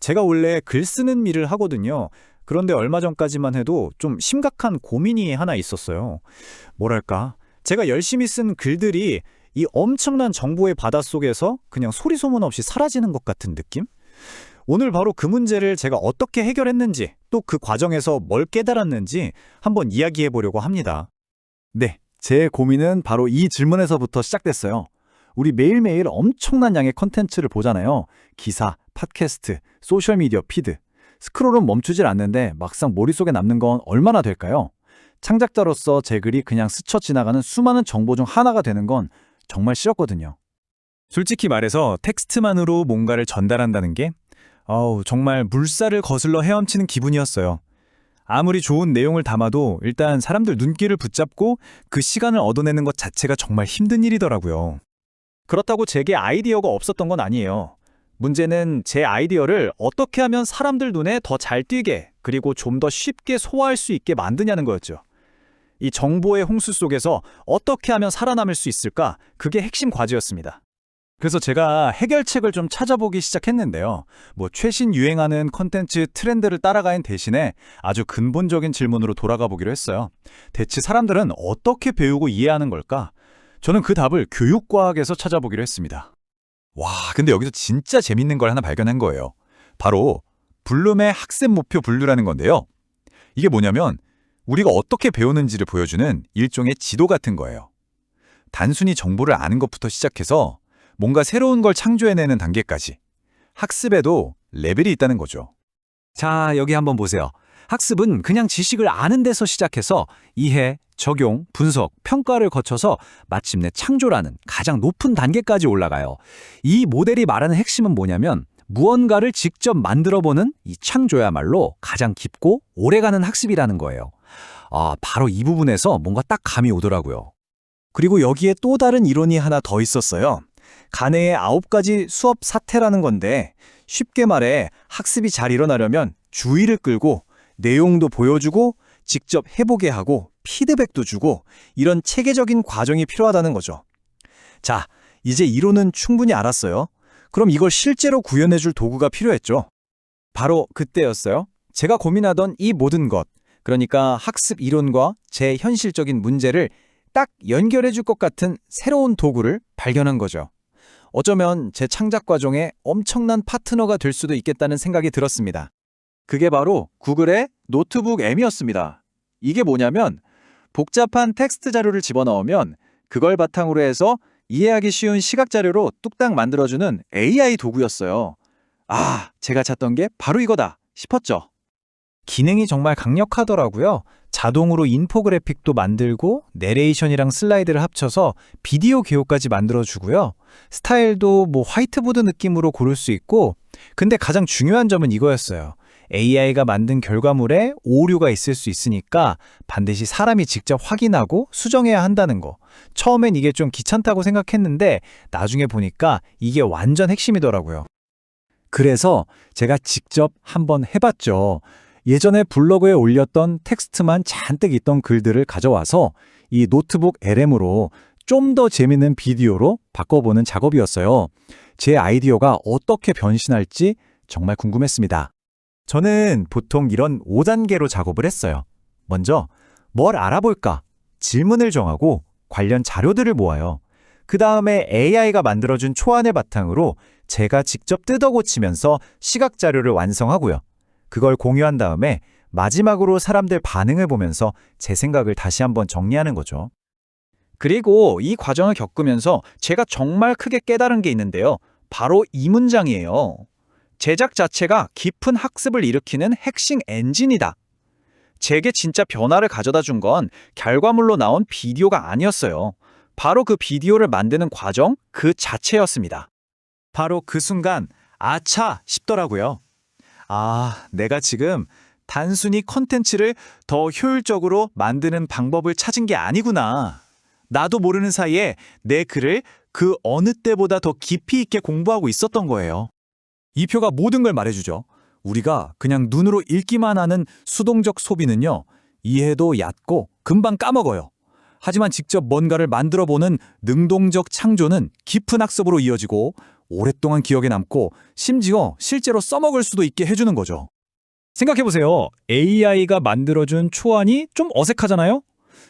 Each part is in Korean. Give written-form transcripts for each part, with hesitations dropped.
제가 원래 글 쓰는 일을 하거든요. 그런데 얼마 전까지만 해도 좀 심각한 고민이 하나 있었어요. 뭐랄까, 제가 열심히 쓴 글들이 이 엄청난 정보의 바닷속에서 그냥 소리 소문 없이 사라지는 것 같은 느낌? 오늘 바로 그 문제를 제가 어떻게 해결했는지, 또 그 과정에서 뭘 깨달았는지 한번 이야기해 보려고 합니다. 네, 제 고민은 바로 이 질문에서부터 시작됐어요. 우리 매일매일 엄청난 양의 컨텐츠를 보잖아요. 기사, 팟캐스트, 소셜미디어 피드. 스크롤은 멈추질 않는데 막상 머릿속에 남는 건 얼마나 될까요? 창작자로서 제 글이 그냥 스쳐 지나가는 수많은 정보 중 하나가 되는 건 정말 싫었거든요. 솔직히 말해서 텍스트만으로 뭔가를 전달한다는 게 정말 물살을 거슬러 헤엄치는 기분이었어요. 아무리 좋은 내용을 담아도 일단 사람들 눈길을 붙잡고 그 시간을 얻어내는 것 자체가 정말 힘든 일이더라고요. 그렇다고 제게 아이디어가 없었던 건 아니에요. 문제는 제 아이디어를 어떻게 하면 사람들 눈에 더 잘 띄게, 그리고 좀 더 쉽게 소화할 수 있게 만드냐는 거였죠. 이 정보의 홍수 속에서 어떻게 하면 살아남을 수 있을까? 그게 핵심 과제였습니다. 그래서 제가 해결책을 좀 찾아보기 시작했는데요. 최신 유행하는 콘텐츠 트렌드를 따라가는 대신에 아주 근본적인 질문으로 돌아가 보기로 했어요. 대체 사람들은 어떻게 배우고 이해하는 걸까? 저는 그 답을 교육과학에서 찾아보기로 했습니다. 와, 근데 여기서 진짜 재밌는 걸 하나 발견한 거예요. 바로 블룸의 학습 목표 분류라는 건데요. 이게 뭐냐면 우리가 어떻게 배우는지를 보여주는 일종의 지도 같은 거예요. 단순히 정보를 아는 것부터 시작해서 뭔가 새로운 걸 창조해내는 단계까지 학습에도 레벨이 있다는 거죠. 자, 여기 한번 보세요. 학습은 그냥 지식을 아는 데서 시작해서 이해, 적용, 분석, 평가를 거쳐서 마침내 창조라는 가장 높은 단계까지 올라가요. 이 모델이 말하는 핵심은 뭐냐면 무언가를 직접 만들어보는 이 창조야말로 가장 깊고 오래가는 학습이라는 거예요. 바로 이 부분에서 뭔가 딱 감이 오더라고요. 그리고 여기에 또 다른 이론이 하나 더 있었어요. 가네의 9가지 수업 사태라는 건데, 쉽게 말해 학습이 잘 일어나려면 주의를 끌고 내용도 보여주고 직접 해보게 하고 피드백도 주고 이런 체계적인 과정이 필요하다는 거죠. 자, 이제 이론은 충분히 알았어요. 그럼 이걸 실제로 구현해줄 도구가 필요했죠. 바로 그때였어요. 제가 고민하던 이 모든 것, 그러니까 학습 이론과 제 현실적인 문제를 딱 연결해줄 것 같은 새로운 도구를 발견한 거죠. 어쩌면 제 창작 과정에 엄청난 파트너가 될 수도 있겠다는 생각이 들었습니다. 그게 바로 구글의 노트북 M이었습니다. 이게 뭐냐면 복잡한 텍스트 자료를 집어넣으면 그걸 바탕으로 해서 이해하기 쉬운 시각 자료로 뚝딱 만들어주는 AI 도구였어요. 제가 찾던 게 바로 이거다 싶었죠. 기능이 정말 강력하더라고요. 자동으로 인포그래픽도 만들고 내레이션이랑 슬라이드를 합쳐서 비디오 개요까지 만들어주고요. 스타일도 화이트보드 느낌으로 고를 수 있고, 근데 가장 중요한 점은 이거였어요. AI가 만든 결과물에 오류가 있을 수 있으니까 반드시 사람이 직접 확인하고 수정해야 한다는 거. 처음엔 이게 좀 귀찮다고 생각했는데 나중에 보니까 이게 완전 핵심이더라고요. 그래서 제가 직접 한번 해봤죠. 예전에 블로그에 올렸던 텍스트만 잔뜩 있던 글들을 가져와서 이 노트북 LM으로 좀 더 재밌는 비디오로 바꿔보는 작업이었어요. 제 아이디어가 어떻게 변신할지 정말 궁금했습니다. 저는 보통 이런 5단계로 작업을 했어요. 먼저 뭘 알아볼까? 질문을 정하고 관련 자료들을 모아요. 그 다음에 AI가 만들어준 초안을 바탕으로 제가 직접 뜯어고치면서 시각 자료를 완성하고요. 그걸 공유한 다음에 마지막으로 사람들 반응을 보면서 제 생각을 다시 한번 정리하는 거죠. 그리고 이 과정을 겪으면서 제가 정말 크게 깨달은 게 있는데요. 바로 이 문장이에요. 제작 자체가 깊은 학습을 일으키는 핵심 엔진이다. 제게 진짜 변화를 가져다 준 건 결과물로 나온 비디오가 아니었어요. 바로 그 비디오를 만드는 과정 그 자체였습니다. 바로 그 순간 아차 싶더라고요. 내가 지금 단순히 콘텐츠를 더 효율적으로 만드는 방법을 찾은 게 아니구나. 나도 모르는 사이에 내 글을 그 어느 때보다 더 깊이 있게 공부하고 있었던 거예요. 이 표가 모든 걸 말해주죠. 우리가 그냥 눈으로 읽기만 하는 수동적 소비는요, 이해도 얕고 금방 까먹어요. 하지만 직접 뭔가를 만들어보는 능동적 창조는 깊은 학습으로 이어지고 오랫동안 기억에 남고 심지어 실제로 써먹을 수도 있게 해주는 거죠. 생각해보세요. AI가 만들어준 초안이 좀 어색하잖아요?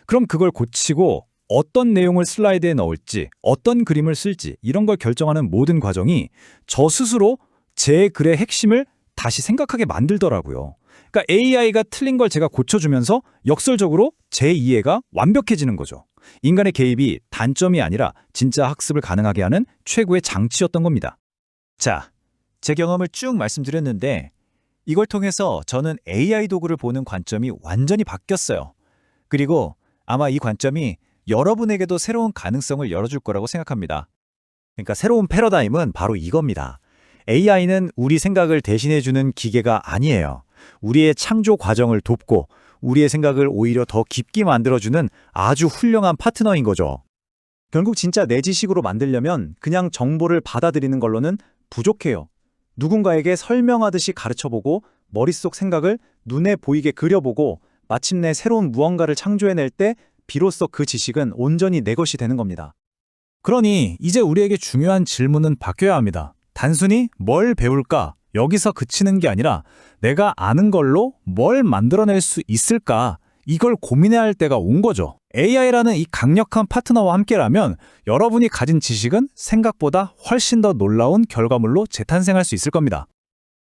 그럼 그걸 고치고 어떤 내용을 슬라이드에 넣을지, 어떤 그림을 쓸지 이런 걸 결정하는 모든 과정이 저 스스로 제 글의 핵심을 다시 생각하게 만들더라고요. 그러니까 AI가 틀린 걸 제가 고쳐주면서 역설적으로 제 이해가 완벽해지는 거죠. 인간의 개입이 단점이 아니라 진짜 학습을 가능하게 하는 최고의 장치였던 겁니다. 자, 제 경험을 쭉 말씀드렸는데 이걸 통해서 저는 AI 도구를 보는 관점이 완전히 바뀌었어요. 그리고 아마 이 관점이 여러분에게도 새로운 가능성을 열어줄 거라고 생각합니다. 그러니까 새로운 패러다임은 바로 이겁니다. AI는 우리 생각을 대신해주는 기계가 아니에요. 우리의 창조 과정을 돕고 우리의 생각을 오히려 더 깊게 만들어주는 아주 훌륭한 파트너인 거죠. 결국 진짜 내 지식으로 만들려면 그냥 정보를 받아들이는 걸로는 부족해요. 누군가에게 설명하듯이 가르쳐보고 머릿속 생각을 눈에 보이게 그려보고 마침내 새로운 무언가를 창조해낼 때 비로소 그 지식은 온전히 내 것이 되는 겁니다. 그러니 이제 우리에게 중요한 질문은 바뀌어야 합니다. 단순히 뭘 배울까? 여기서 그치는 게 아니라 내가 아는 걸로 뭘 만들어낼 수 있을까? 이걸 고민해야 할 때가 온 거죠. AI라는 이 강력한 파트너와 함께라면 여러분이 가진 지식은 생각보다 훨씬 더 놀라운 결과물로 재탄생할 수 있을 겁니다.